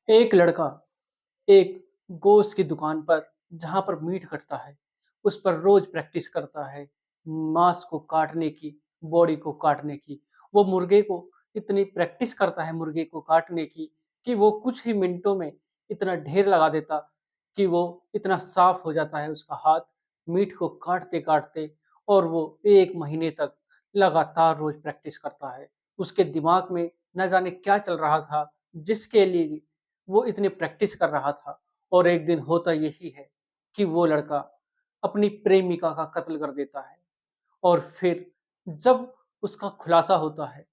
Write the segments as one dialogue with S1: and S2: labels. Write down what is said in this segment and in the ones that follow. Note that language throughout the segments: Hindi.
S1: एक लड़का एक गोश्त की दुकान पर जहाँ पर मीट कटता है, उस पर रोज प्रैक्टिस करता है, मांस को काटने की, बॉडी को काटने की। वो मुर्गे को इतनी प्रैक्टिस करता है मुर्गे को काटने की कि वो कुछ ही मिनटों में इतना ढेर लगा देता कि वो इतना साफ हो जाता है उसका हाथ मीट को काटते-काटते और वो 1 महीने तक लगातार रोज प्रैक्टिस करता है। उसके दिमाग में न जाने क्या चल रहा था, जिसके लिए वो इतनी प्रैक्टिस कर रहा था और एक दिन होता यही है कि वो लड़का अपनी प्रेमिका का कत्ल कर देता है और फिर जब उसका खुलासा होता है,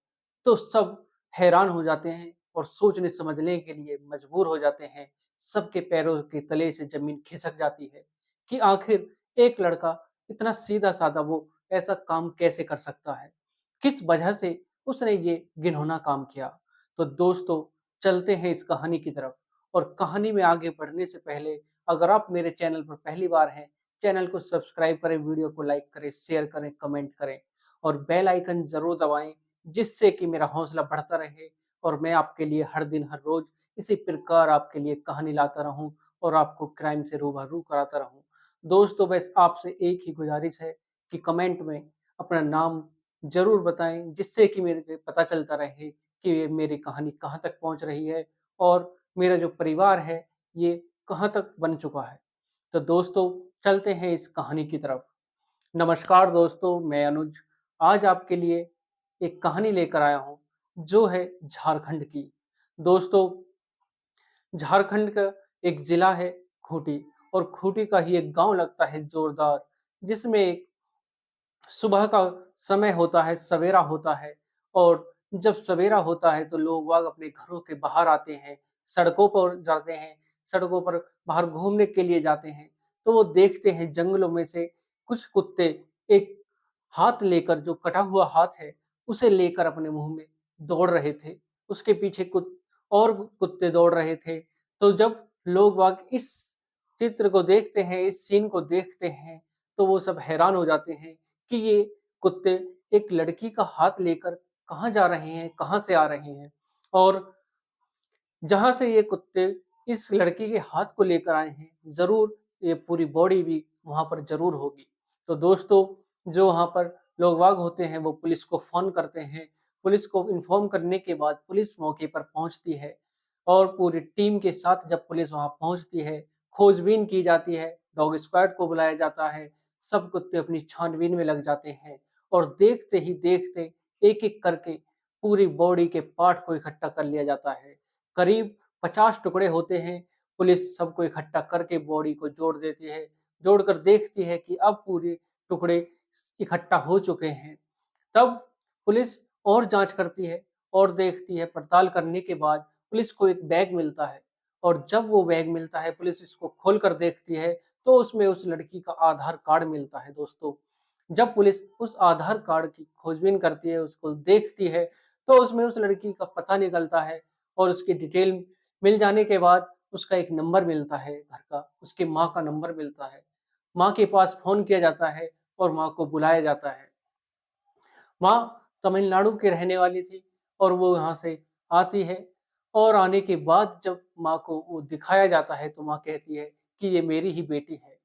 S1: तो सब हैरान हो जाते हैं और सोचने-समझने के लिए मजबूर हो जाते हैं। सबके पैरों के तले से ज़मीन खिसक जाती है कि आखिर एक लड़का इतना सीधा-साधा वो ऐसा काम कैसे कर सकता है? किस वजह से उसने ये घिनौना काम किया? तो दोस्तों, चलते हैं इस कहानी की तरफ और कहानी में आगे बढ़ने से पहले अगर आप मेरे चैनल पर पहली बार हैं, चैनल को सब्सक्राइब करें, वीडियो को लाइक करें, शेयर करें, कमेंट करें और बेल आइकन ज़रूर दबाएँ, जिससे कि मेरा हौसला बढ़ता रहे और मैं आपके लिए हर दिन, हर रोज़ इसी प्रकार आपके लिए कहानी लाता रहूँ और आपको क्राइम से रूबरू कराता रहूँ। दोस्तों, बस आपसे एक ही गुज़ारिश है कि कमेंट में अपना नाम ज़रूर बताएँ, जिससे कि मेरे को पता चलता रहे कि ये मेरी कहानी कहाँ तक पहुँच रही है और मेरा जो परिवार है, ये कहाँ तक बन चुका है। तो दोस्तों, चलते हैं इस कहानी की तरफ। नमस्कार दोस्तों, मैं अनुज। आज आपके लिए एक कहानी लेकर आया हूँ, जो है झारखंड की। दोस्तों, झारखंड का एक ज़िला है खूंटी और खूंटी का ही एक गाँव लगता है जोरदार, जिसमें एक सुबह का समय होता है, सवेरा होता है और जब सवेरा होता है तो लोग बाग अपने घरों के बाहर आते हैं, सड़कों पर जाते हैं, सड़कों पर बाहर घूमने के लिए जाते हैं। तो वो देखते हैं जंगलों में से कुछ कुत्ते एक हाथ लेकर जो कटा हुआ हाथ है, उसे लेकर अपने मुँह में दौड़ रहे थे। उसके पीछे कुत और कुत्ते दौड़ रहे थे। तो जब लोग बाग इस चित्र को देखते हैं, इस सीन को देखते हैं, तो वो सब हैरान हो जाते हैं कि ये कुत्ते एक लड़की का हाथ लेकर कहाँ जा रहे हैं, कहाँ से आ रहे हैं और जहाँ से ये कुत्ते इस लड़की के हाथ को लेकर आए हैं, ज़रूर ये पूरी बॉडी भी वहाँ पर ज़रूर होगी। तो दोस्तों, जो वहाँ पर लोग-बाग होते हैं, वो पुलिस को फ़ोन करते हैं। पुलिस को इन्फॉर्म करने के बाद पुलिस मौके पर पहुँचती है और पूरी टीम के साथ जब पुलिस वहाँ पहुँचती है, खोजबीन की जाती है, डॉग स्क्वाड को बुलाया जाता है, सब कुत्ते अपनी छानबीन में लग जाते हैं और देखते ही देखते एक-एक करके पूरी बॉडी के पार्ट को इकट्ठा कर लिया जाता है। करीब 50 टुकड़े होते हैं। पुलिस सबको इकट्ठा करके बॉडी को जोड़ देती है। जोड़कर देखती है कि अब पूरे टुकड़े इकट्ठा हो चुके हैं। तब पुलिस और जाँच करती है और देखती है, पड़ताल करने के बाद पुलिस को एक बैग मिलता है और जब वो बैग मिलता है, पुलिस इसको खोल कर देखती है, तो उसमें उस लड़की का आधार कार्ड मिलता है दोस्तों। जब पुलिस उस आधार कार्ड की खोजबीन करती है, उसको देखती है, तो उसमें उस लड़की का पता निकलता है और उसकी डिटेल मिल जाने के बाद उसका एक नंबर मिलता है घर का, उसकी माँ का नंबर मिलता है। माँ के पास फ़ोन किया जाता है और माँ को बुलाया जाता है। माँ तमिलनाडु की रहने वाली थी और वो यहाँ से आती है और आने के बाद जब माँ को वो दिखाया जाता है तो माँ कहती है कि ये मेरी ही बेटी है।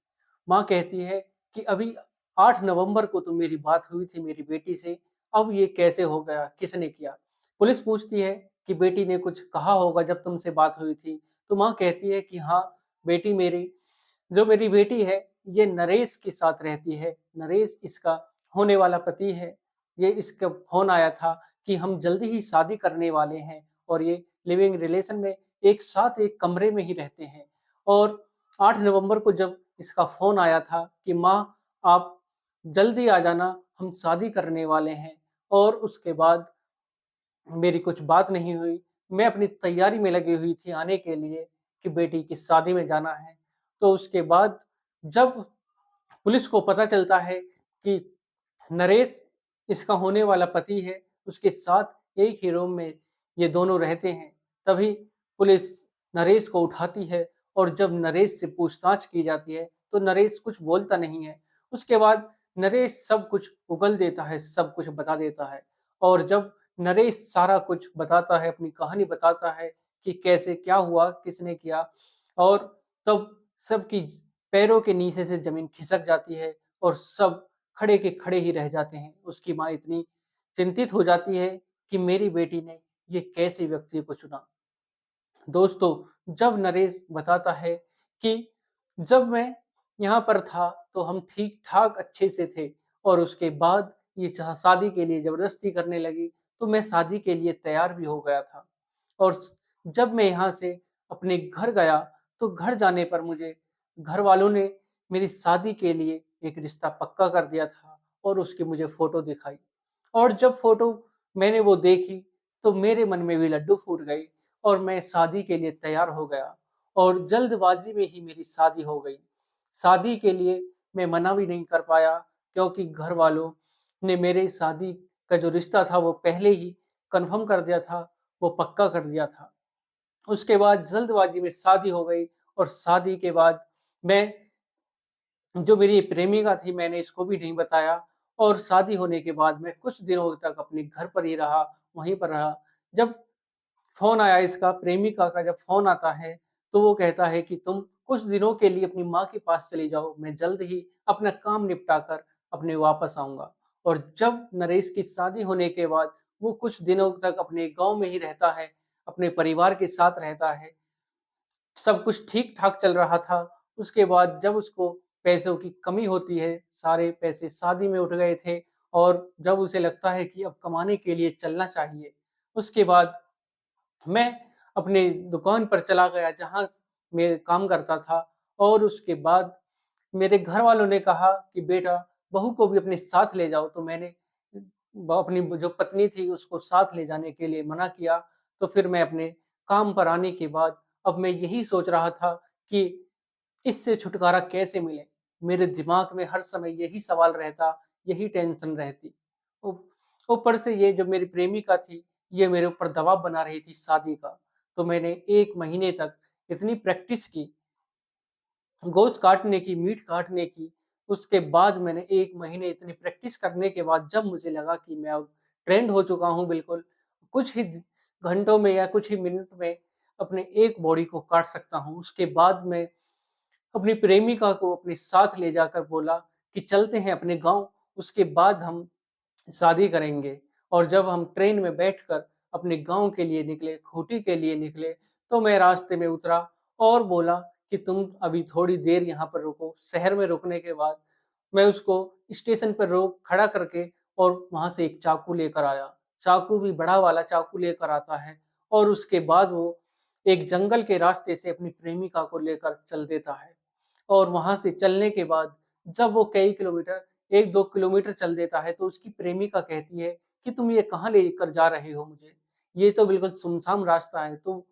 S1: माँ कहती है कि अभी 8 नवंबर को तो मेरी बात हुई थी मेरी बेटी से, अब ये कैसे हो गया? किसने किया? पुलिस पूछती है कि बेटी ने कुछ कहा होगा जब तुमसे बात हुई थी? तो माँ कहती है कि हाँ, बेटी मेरी जो मेरी बेटी है, ये नरेश के साथ रहती है। नरेश इसका होने वाला पति है। ये इसका फ़ोन आया था कि हम जल्दी ही शादी करने वाले हैं और ये लिविंग रिलेशन में एक साथ एक कमरे में ही रहते हैं। और 8 नवंबर को जब इसका फ़ोन आया था कि माँ आप जल्दी आ जाना, हम शादी करने वाले हैं और उसके बाद मेरी कुछ बात नहीं हुई। मैं अपनी तैयारी में लगी हुई थी आने के लिए कि बेटी की शादी में जाना है। तो उसके बाद जब पुलिस को पता चलता है कि नरेश इसका होने वाला पति है, उसके साथ एक ही रूम में ये दोनों रहते हैं। तभी पुलिस नरेश को उठाती है और जब नरेश से पूछताछ की जाती है, तो नरेश कुछ बोलता नहीं है। उसके बाद नरेश सब कुछ उगल देता है, सब कुछ बता देता है और जब नरेश सारा कुछ बताता है, अपनी कहानी बताता है कि कैसे क्या हुआ, किसने किया और तब सबकी पैरों के नीचे से ज़मीन खिसक जाती है और सब खड़े के खड़े ही रह जाते हैं। उसकी माँ इतनी चिंतित हो जाती है कि मेरी बेटी ने ये कैसे व्यक्ति को चुना। दोस्तों, जब नरेश बताता है कि जब मैं यहाँ पर था, तो हम ठीक-ठाक अच्छे से थे और उसके बाद ये शादी के लिए ज़बरदस्ती करने लगी, तो मैं शादी के लिए तैयार भी हो गया था। और जब मैं यहाँ से अपने घर गया, तो घर जाने पर मुझे घरवालों ने मेरी शादी के लिए एक रिश्ता पक्का कर दिया था और उसकी मुझे फ़ोटो दिखाई। और जब फ़ोटो मैंने वो देखी, तो मेरे मन में भी लड्डू फूट गए और मैं शादी के लिए तैयार हो गया और जल्दबाज़ी में ही मेरी शादी हो गई। शादी के लिए मैं मना भी नहीं कर पाया क्योंकि घरवालों ने मेरे शादी का जो रिश्ता था वो पहले ही कन्फर्म कर दिया था, वो पक्का कर दिया था। उसके बाद जल्दबाज़ी में शादी हो गई और शादी के बाद मैं जो मेरी प्रेमिका थी मैंने इसको भी नहीं बताया और शादी होने के बाद मैं कुछ दिनों तक अपने घर पर ही रहा, वहीं पर रहा। जब फ़ोन आया इसका प्रेमिका का जब फ़ोन आता है, तो वो कहता है कि तुम कुछ दिनों के लिए अपनी माँ के पास चली जाओ, मैं जल्द ही अपना काम निपटा कर अपने वापस आऊँगा। और जब नरेश की शादी होने के बाद वो कुछ दिनों तक अपने गाँव में ही रहता है, अपने परिवार के साथ रहता है, सब कुछ ठीक-ठाक चल रहा था। उसके बाद जब उसको पैसों की कमी होती है, सारे पैसे शादी में उठ गए थे और जब उसे लगता है कि अब कमाने के लिए चलना चाहिए, उसके बाद मैं अपने दुकान पर चला गया जहाँ मैं काम करता था और उसके बाद मेरे घरवालों ने कहा कि बेटा बहू को भी अपने साथ ले जाओ, तो मैंने अपनी जो पत्नी थी उसको साथ ले जाने के लिए मना किया। तो फिर मैं अपने काम पर आने के बाद अब मैं यही सोच रहा था कि इससे छुटकारा कैसे मिले? मेरे दिमाग में हर समय यही सवाल रहता, यही टेंशन रहती। ऊ ऊपर से ये जो मेरी प्रेमिका थी, ये मेरे ऊपर दबाव बना रही थी शादी का। तो मैंने 1 महीने तक इतनी प्रैक्टिस की गोश्त काटने की, मीट काटने की, उसके बाद मैंने 1 महीने इतनी प्रैक्टिस करने के बाद जब मुझे लगा कि मैं अब ट्रेंड हो चुका हूँ बिल्कुल, कुछ ही घंटों में या कुछ ही मिनट में अपने एक बॉडी को काट सकता हूँ। उसके बाद मैं अपनी प्रेमिका को अपने साथ ले जाकर बोला कि चलते हैं अपने गाँव, उसके बाद हम शादी करेंगे। और जब हम ट्रेन में बैठकर अपने गाँव के लिए निकले, खूंटी के लिए निकले, तो मैं रास्ते में उतरा और बोला कि तुम अभी थोड़ी देर यहाँ पर रुको। शहर में रुकने के बाद मैं उसको स्टेशन पर रोक खड़ा करके और वहाँ से एक चाकू लेकर आया। चाकू भी बड़ा वाला चाकू लेकर आता है और उसके बाद वो एक जंगल के रास्ते से अपनी प्रेमिका को लेकर चल देता है। और वहाँ से चलने के बाद जब वो कई किलोमीटर 1-2 किलोमीटर चल देता है, तो उसकी प्रेमिका कहती है कि तुम ये कहाँ लेकर जा रहे हो मुझे? ये तो बिल्कुल सुनसान रास्ता है। तो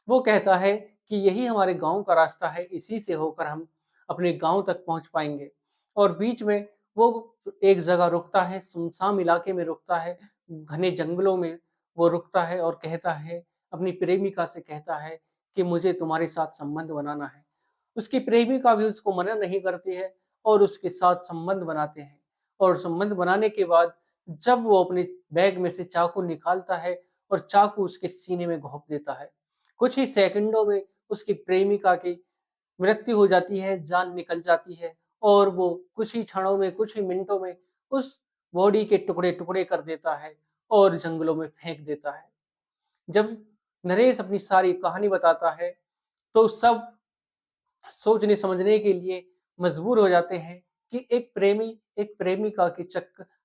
S1: वो कहता है कि यही हमारे गाँव का रास्ता है, इसी से होकर हम अपने गाँव तक पहुँच पाएँगे। और बीच में वो एक जगह रुकता है, सुनसान इलाके में रुकता है, घने जंगलों में वो रुकता है और कहता है, अपनी प्रेमिका से कहता है कि मुझे तुम्हारे साथ संबंध बनाना है। उसकी प्रेमिका भी उसको मना नहीं करती है और उसके साथ संबंध बनाते हैं और संबंध बनाने के बाद जब वो अपने बैग में से चाकू निकालता है और चाकू उसके सीने में घोंप देता है। कुछ ही सेकंडों में उसकी प्रेमिका की मृत्यु हो जाती है, जान निकल जाती है और वो कुछ ही क्षणों में, कुछ ही मिनटों में उस बॉडी के टुकड़े-टुकड़े कर देता है और जंगलों में फेंक देता है। जब नरेश अपनी सारी कहानी बताता है, तो सब सोचने समझने के लिए मजबूर हो जाते हैं कि एक प्रेमी एक प्रेमिका की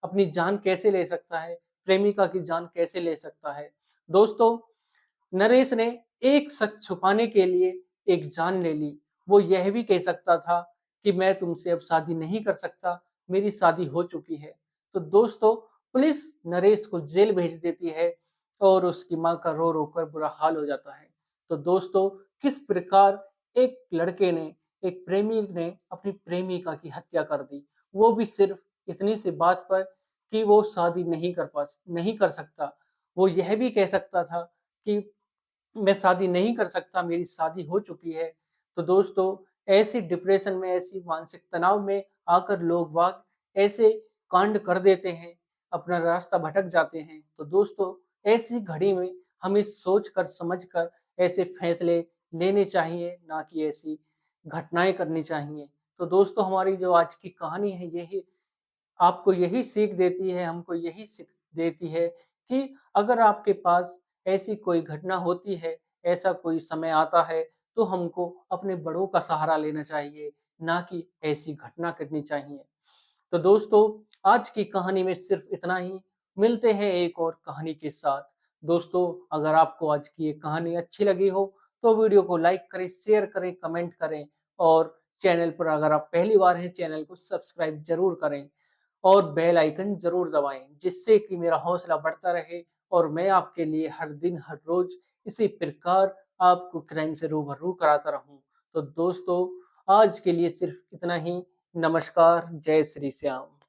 S1: अपनी जान कैसे ले सकता है, प्रेमिका की जान कैसे ले सकता है। दोस्तों, नरेश ने एक सच छुपाने के लिए एक जान ले ली। वो यह भी कह सकता था कि मैं तुमसे अब शादी नहीं कर सकता, मेरी शादी हो चुकी है। तो दोस्तों, पुलिस नरेश को जेल भेज देती है और उसकी माँ का रो-रो कर बुरा हाल हो जाता है। तो दोस्तों, किस प्रकार एक लड़के ने, एक प्रेमी ने अपनी प्रेमिका की हत्या कर दी। वो भी सिर्फ़ इतनी सी बात पर कि वो शादी नहीं कर सकता। वो यह भी कह सकता था कि मैं शादी नहीं कर सकता, मेरी शादी हो चुकी है। तो दोस्तों, ऐसी डिप्रेशन में, ऐसी मानसिक तनाव में आकर लोग-बाग ऐसे कांड कर देते हैं, अपना रास्ता भटक जाते हैं। तो दोस्तों, ऐसी घड़ी में हमें सोच कर, समझ कर ऐसे फैसले लेने चाहिए, ना कि ऐसी घटनाएँ करनी चाहिए। तो दोस्तों हमारी जो आज की कहानी है यही आपको यही सीख देती है, हमको यही सीख देती है कि अगर आपके पास ऐसी कोई घटना होती है, ऐसा कोई समय आता है, तो हमको अपने बड़ों का सहारा लेना चाहिए, ना कि ऐसी घटना करनी चाहिए। तो दोस्तों, आज की कहानी में सिर्फ़ इतना ही। मिलते हैं एक और कहानी के साथ। दोस्तों, अगर आपको आज की ये कहानी अच्छी लगी हो, तो वीडियो को लाइक करें, शेयर करें, कमेंट करें और चैनल पर अगर आप पहली बार हैं, चैनल को सब्सक्राइब ज़रूर करें। और बेल आइकन ज़रूर दबाएँ, जिससे कि मेरा हौसला बढ़ता रहे और मैं आपके लिए हर दिन, हर रोज़ इसी प्रकार आपको क्राइम से रूबरू कराता रहूँ। तो दोस्तों, आज के लिए सिर्फ़ इतना ही। नमस्कार, जय श्री श्याम।